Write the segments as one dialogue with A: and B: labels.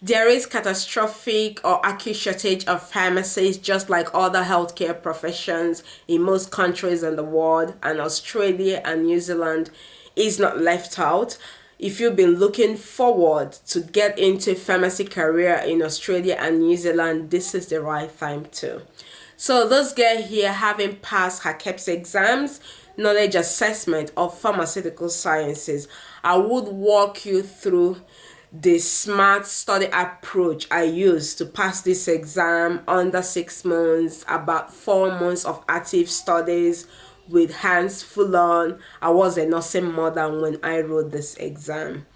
A: There is catastrophic or acute shortage of pharmacists, just like other healthcare professions in most countries in the world, and Australia and New Zealand is not left out. If you've been looking forward to get into pharmacy career in Australia and New Zealand, this is the right time too. So this girl here, having passed her KAPS exams, knowledge assessment of pharmaceutical sciences, I would walk you through the smart study approach I used to pass this exam under 6 months, about 4 months of active studies with hands full on. I was a nursing mother when I wrote this exam.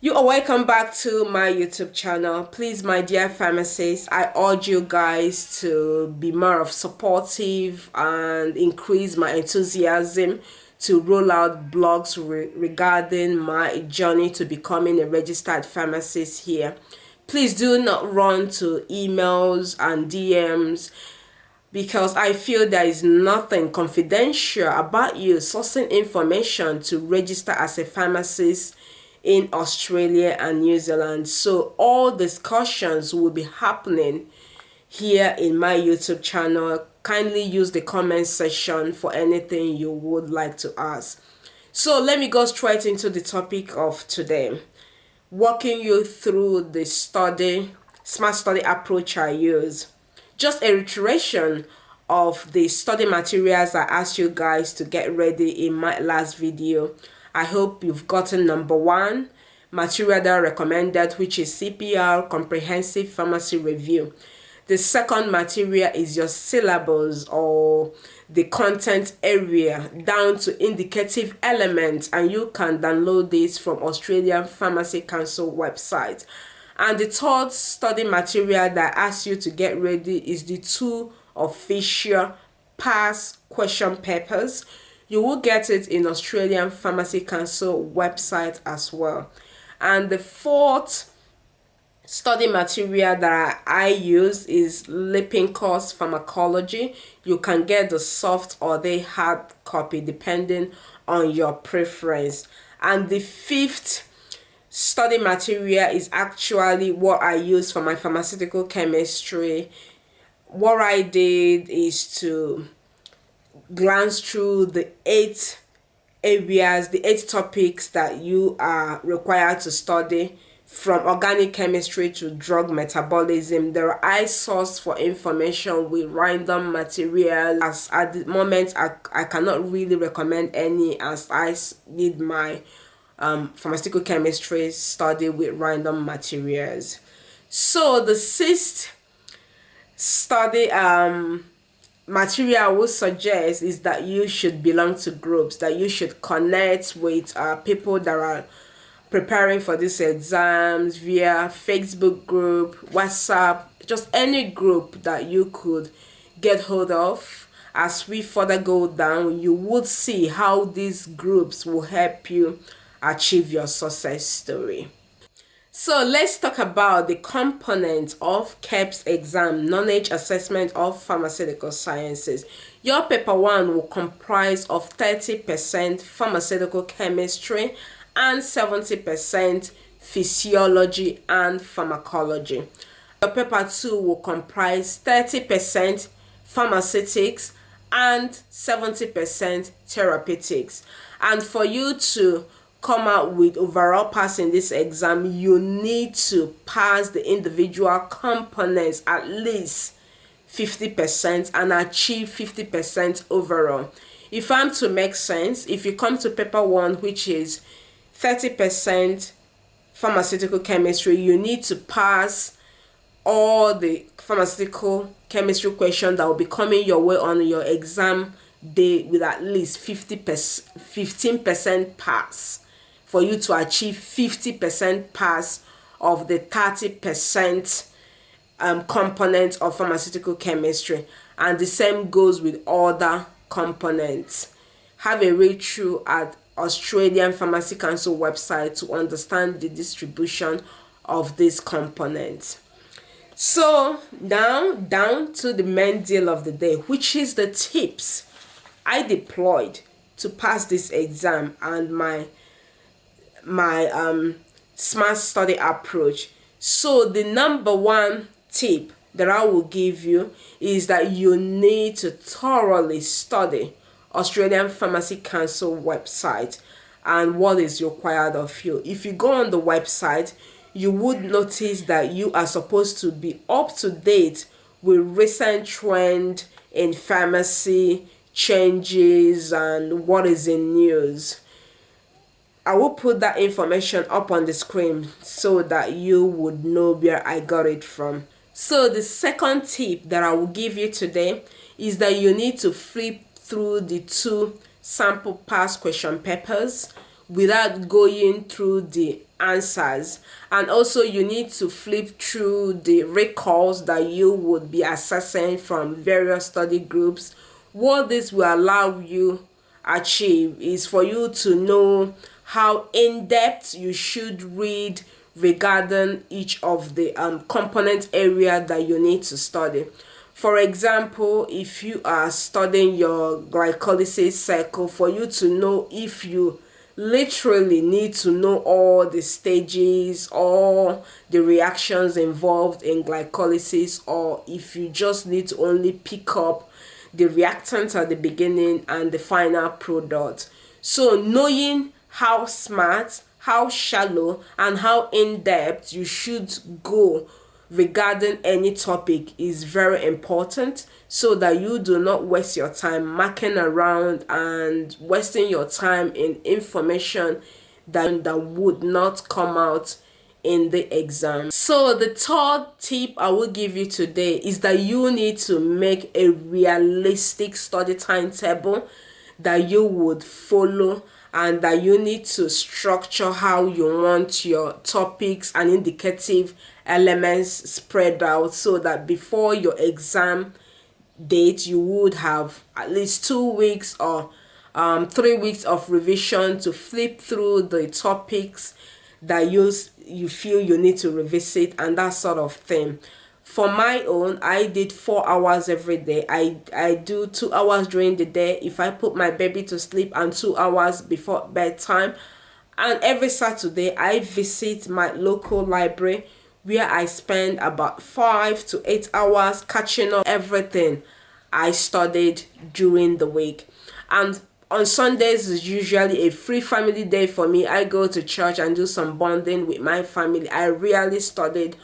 A: You are welcome back to my YouTube channel. Please, my dear pharmacists, I urge you guys to be more of supportive and increase my enthusiasm to roll out blogs regarding my journey to becoming a registered pharmacist here. Please do not run to emails and DMs, because I feel there is nothing confidential about you sourcing information to register as a pharmacist in Australia and New Zealand. So all discussions will be happening here in my YouTube channel. Kindly use the comment section for anything you would like to ask. So let me go straight into the topic of today, walking you through the smart study approach I use. Just a reiteration of the study materials I asked you guys to get ready in my last video. I hope you've gotten number 1, material that I recommended, which is CPR, Comprehensive Pharmacy Review. The second material is your syllabus or the content area down to indicative elements, and you can download this from Australian Pharmacy Council website. And the third study material that I ask you to get ready is the 2 official past question papers. You will get it in Australian Pharmacy Council website as well. And the fourth study material that I use is Lippincott Pharmacology. You can get the soft or the hard copy depending on your preference. And the fifth study material is actually what I use for my pharmaceutical chemistry. What I did is to glance through the 8 areas, the 8 topics that you are required to study, from organic chemistry to drug metabolism. There are source for information with random materials. As at the moment, I cannot really recommend any, as I did my pharmaceutical chemistry study with random materials. So the 6th study material I would suggest is that you should belong to groups, that you should connect with people that are preparing for these exams via Facebook group, WhatsApp, just any group that you could get hold of. As we further go down, you would see how these groups will help you achieve your success story. So let's talk about the components of KAPS exam, knowledge assessment of pharmaceutical sciences. Your paper 1 will comprise of 30% pharmaceutical chemistry and 70% physiology and pharmacology. Your paper 2 will comprise 30% pharmaceutics and 70% therapeutics. And for you to come out with overall passing this exam, you need to pass the individual components at least 50% and achieve 50% overall. If I'm to make sense, if you come to paper 1, which is 30% pharmaceutical chemistry, you need to pass all the pharmaceutical chemistry questions that will be coming your way on your exam day with at least 15% pass for you to achieve 50% pass of the 30% component of pharmaceutical chemistry. And the same goes with other components. Have a read through at Australian Pharmacy Council website to understand the distribution of these components. So now down to the main deal of the day, which is the tips I deployed to pass this exam and my smart study approach. So the number one tip that I will give you is that you need to thoroughly study Australian Pharmacy Council website and what is required of you. If you go on the website, you would notice that you are supposed to be up to date with recent trend in pharmacy, changes, and what is in news. I will put that information up on the screen so that you would know where I got it from. So the second tip that I will give you today is that you need to flip through the 2 sample past question papers without going through the answers, and also you need to flip through the records that you would be assessing from various study groups. What this will allow you achieve is for you to know how in-depth you should read regarding each of the component area that you need to study. For example, if you are studying your glycolysis cycle, for you to know if you literally need to know all the stages, all the reactions involved in glycolysis, or if you just need to only pick up the reactants at the beginning and the final product. So knowing how smart, how shallow, and how in-depth you should go regarding any topic is very important, so that you do not waste your time marking around and wasting your time in information that would not come out in the exam. So the third tip I will give you today is that you need to make a realistic study timetable that you would follow, and that you need to structure how you want your topics and indicative elements spread out, so that before your exam date you would have at least 2 weeks or 3 weeks of revision to flip through the topics that you feel you need to revisit and that sort of thing. For my own, I did 4 hours every day. I do 2 hours during the day if I put my baby to sleep, and 2 hours before bedtime. And every Saturday I visit my local library, where I spend about 5 to 8 hours catching up everything I studied during the week. And on Sundays is usually a free family day for me. I go to church and do some bonding with my family. I rarely studied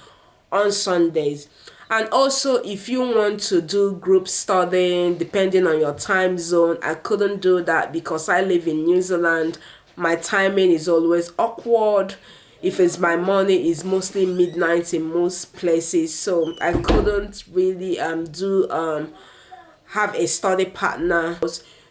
A: on Sundays. And also, if you want to do group studying depending on your time zone, I couldn't do that because I live in New Zealand. My timing is always awkward. If it's my morning, it's mostly midnight in most places, so I couldn't really have a study partner.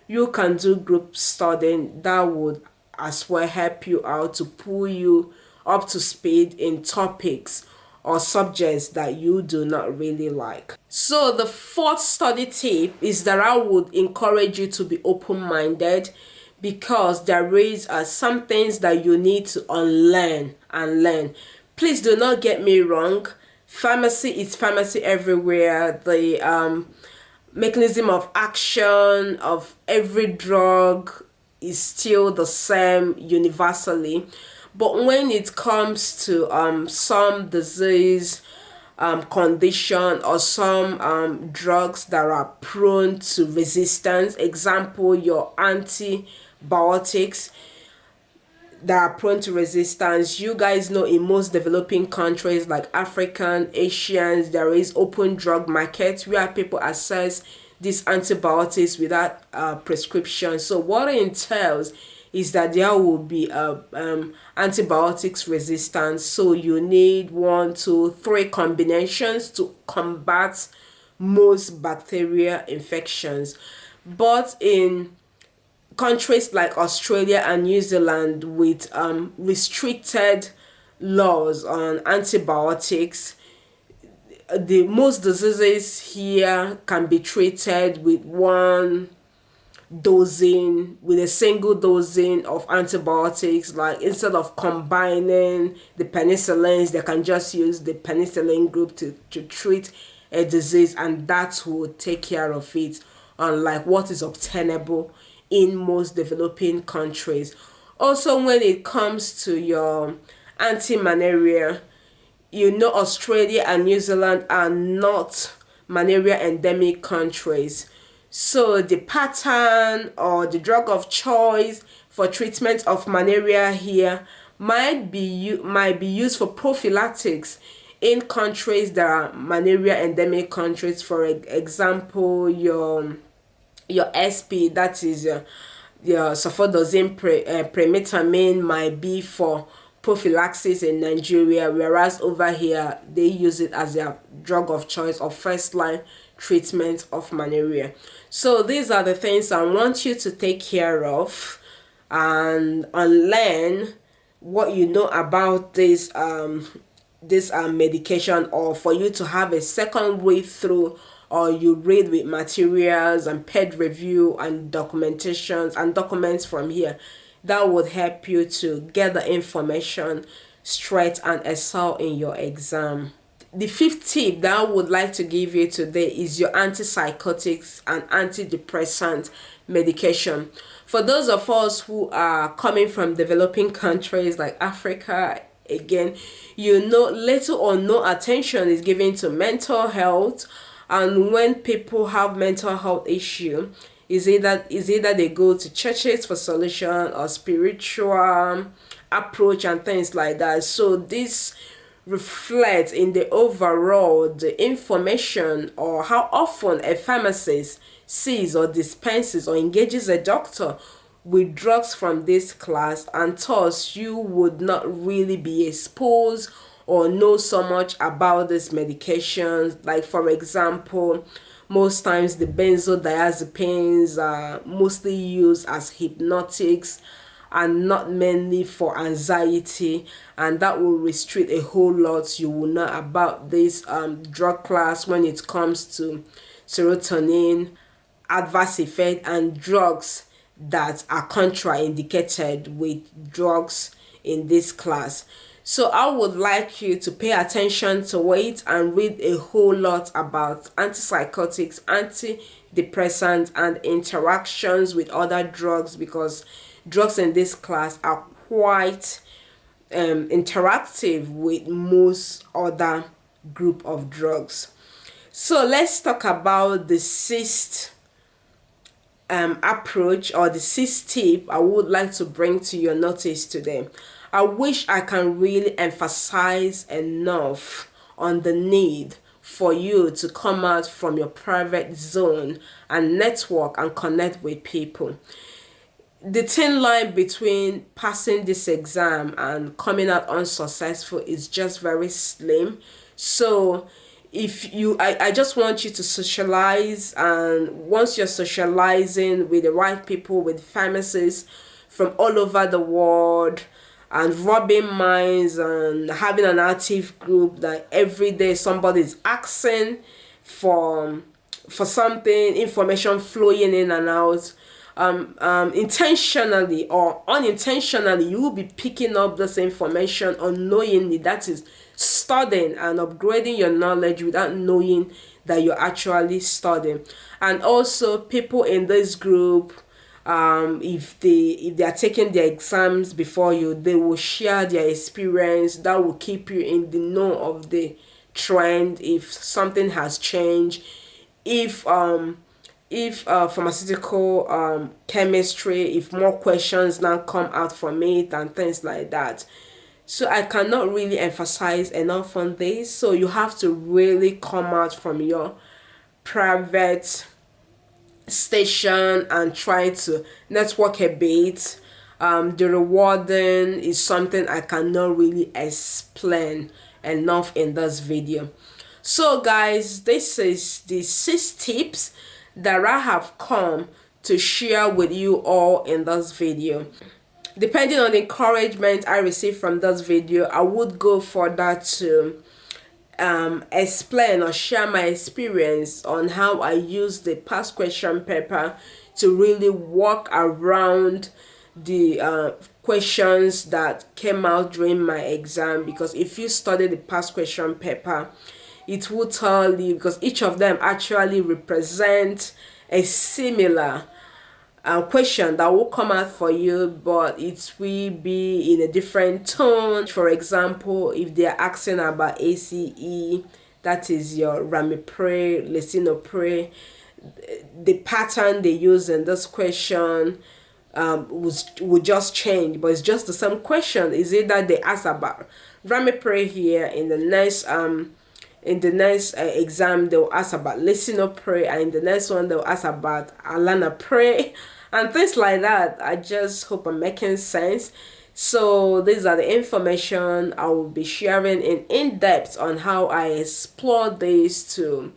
A: You can do group studying that would as well help you out to pull you up to speed in topics or subjects that you do not really like. So the fourth study tip is that I would encourage you to be open-minded, because there is some things that you need to unlearn and learn. Please do not get me wrong. Pharmacy is pharmacy everywhere. The mechanism of action of every drug is still the same universally. But when it comes to some disease, condition, or some drugs that are prone to resistance, example, your antibiotics that are prone to resistance, you guys know in most developing countries like African, Asians, there is open drug markets where people access these antibiotics without prescription. So what it entails is that there will be antibiotics resistance. So you need 1, 2, 3 combinations to combat most bacterial infections. But in countries like Australia and New Zealand with restricted laws on antibiotics, the most diseases here can be treated with one dosing, with a single dosing of antibiotics. Like instead of combining the penicillins, they can just use the penicillin group to treat a disease, and that will take care of it, unlike what is obtainable in most developing countries. Also, when it comes to your anti-malaria, you know Australia and New Zealand are not malaria endemic countries. So the pattern or the drug of choice for treatment of malaria here might be used for prophylactics in countries that are malaria endemic countries. For example, your SP, that is your sulfadazine premetamine, might be for prophylaxis in Nigeria, whereas over here they use it as their drug of choice or first line treatment of malaria. So these are the things I want you to take care of and unlearn what you know about this medication, or for you to have a second read through, or you read with materials and peer review and documentations and documents from here. That would help you to get the information straight and excel in your exam. The fifth tip that I would like to give you today is your antipsychotics and antidepressant medication. For those of us who are coming from developing countries like Africa, again, you know, little or no attention is given to mental health. And when people have mental health issue, is either they go to churches for solution or spiritual approach and things like that. So this reflects in the overall the information or how often a pharmacist sees or dispenses or engages a doctor with drugs from this class, and thus you would not really be exposed or know so much about these medications. Like for example, most times the benzodiazepines are mostly used as hypnotics and not mainly for anxiety, and that will restrict a whole lot you will know about this drug class when it comes to serotonin, adverse effect, and drugs that are contraindicated with drugs in this class. So I would like you to pay attention to it and read a whole lot about antipsychotics, antidepressants, and interactions with other drugs, because drugs in this class are quite interactive with most other group of drugs. So let's talk about the sixth approach, or the sixth tip I would like to bring to your notice today. I wish I can really emphasize enough on the need for you to come out from your private zone and network and connect with people. The thin line between passing this exam and coming out unsuccessful is just very slim. So if you I just want you to socialize, and once you're socializing with the right people, with pharmacists from all over the world, and rubbing minds and having an active group that every day somebody is asking for something, information flowing in and out, intentionally or unintentionally, you will be picking up this information unknowingly. That is studying and upgrading your knowledge without knowing that you're actually studying. And also people in this group, if they are taking their exams before you, they will share their experience. That will keep you in the know of the trend, if something has changed, if pharmaceutical chemistry, if more questions now come out from it and things like that. So I cannot really emphasize enough on this. So you have to really come out from your private station and try to network a bit. The rewarding is something I cannot really explain enough in this video. So guys, this is the 6 tips that I have come to share with you all in this video. Depending on the encouragement I receive from this video, I would go further to explain or share my experience on how I use the past question paper to really work around the questions that came out during my exam, because if you study the past question paper, it will tell you, because each of them actually represent a similar question that will come out for you, but it will be in a different tone. For example, if they are asking about ACE, that is your Ramipre, Lisinopril, the pattern they use in this question would just change, but it's just the same question. Is it that they ask about Ramipre here, in the next exam they'll ask about Lisinopril, and in the next one they'll ask about Alanapril, and things like that. I just hope I'm making sense. So these are the information I will be sharing in depth on how I explore this to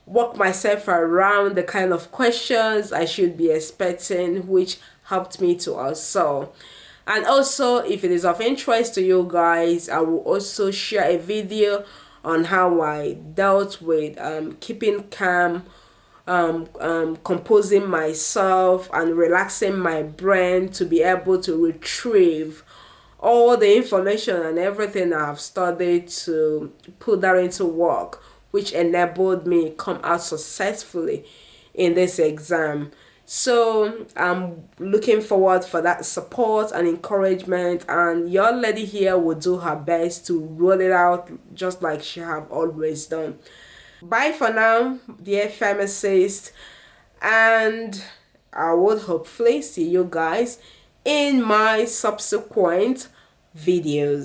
A: walk myself around the kind of questions I should be expecting, which helped me to also. And also, if it is of interest to you guys, I will also share a video on how I dealt with keeping calm, composing myself, and relaxing my brain to be able to retrieve all the information and everything I've studied to put that into work, which enabled me come out successfully in this exam. So I'm looking forward for that support and encouragement, and your lady here will do her best to roll it out just like she have always done. Bye for now, dear pharmacist, and I would hopefully see you guys in my subsequent videos.